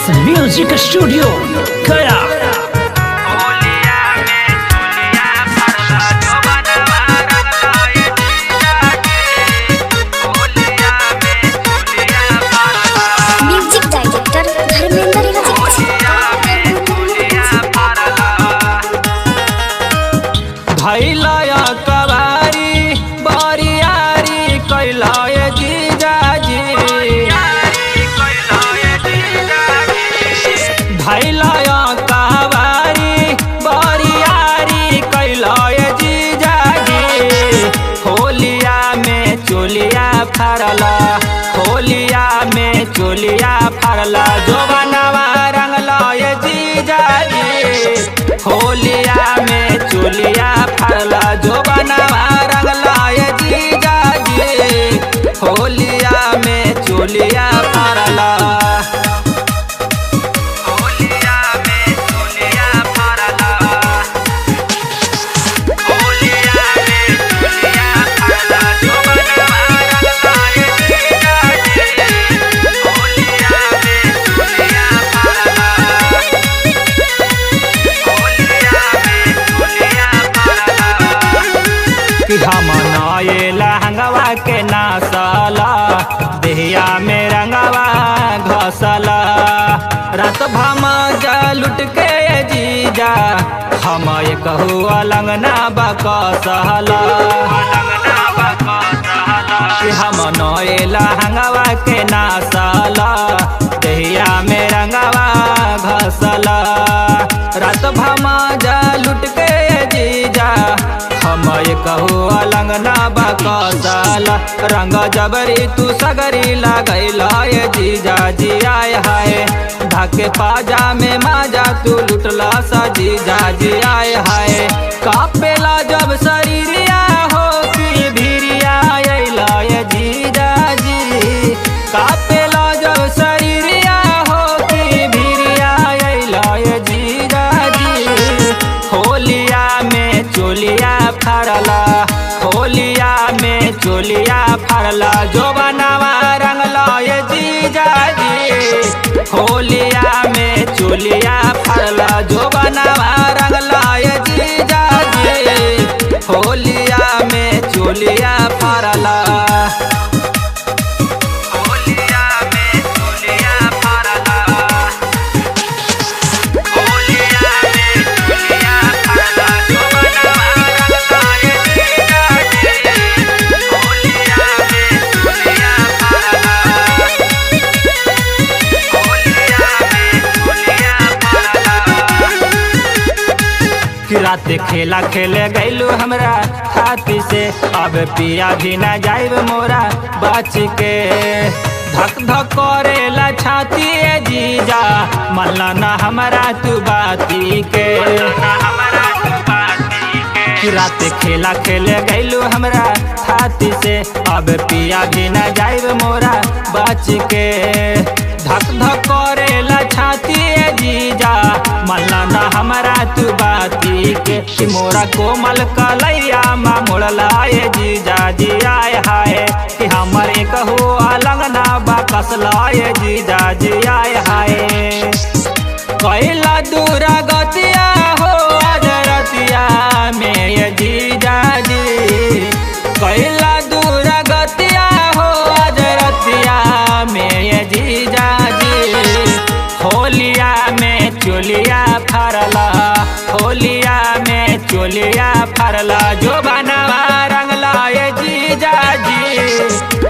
Music studio गया। Music director Dharmendra भैलया कवारी बरियारी कैलय जीजाजी भैलया कवारी बरियारी कैलय जीजाजी होलिया में चोलिया फरला होलिया में चोलिया फरला जोबनवा रंगलय जीजाजी होलिया में चोलिया फरला जोबनवा रंगलय जीजाजी होलिया में चोलिया फरला होलिया में चोलिया फरला होलिया में चोलिया फरला जोबनवा रंगलय जीजाजी होलिया में चोलिया फरला कि हम नए लहंगवा के नासला देहिया में रंगवा घसला रात भम लुट के जीजा हम कहू अलंगना बकसला कि हम नए लहंगवा के नासला देहिया में रंगवा घसला रात भम लुट के जीजा हम कहू अलंगना बकसल रंग जबरी तू सगरी लगैल जीजा जी आय हाय ढाके पाजा में माजा तू लुटला सा जीजा जी आय हाय कापेला जब शरीरिया हो कि भिरिया अइला जीजा जी कापेला जब शरीरिया हो कि भिरिया अइला जीजा जी होलिया में चोलिया फरला होलिया में चोलिया फरला जोबनवा रंगलय जीजाजी होलिया में चोलिया फरला जोबनवा रंगलय जीजाजी होलिया में चोलिया फरला होलिया में चोलिया फरला होलिया में चोलिया फरला जोबनवा रंगलय जीजाजी होलिया में चोलिया फरला होलिया में चोलिया फरला कि रात खेला खेले गैलू हमरा खाती से अब पिया भी न जाइब मोरा बच के धक धक करेला छाती जीजा मल्ला न हमरा तू बाती के कि रात खेला खेले गैलू हमरा खाती से अब पिया भी न जाइब मोरा बच के धक धक करेला छाती जीजा मल्ला न हमरा तू बाती के कि मोरा कोमल कलैया मा मोड़लाए जीजा जी आय हाय कि हमरे कहू अलंगना बकसलाए जीजा जी आय हाय कैला दूरा गतिया हो अजरतिया में ये जीजा जी कैला दूरा गतिया हो अजरतिया में ये जीजा जी होलिया में चोलिया फरला होलिया में चोलिया फरला जोबनवा रंगला ये जीजा जी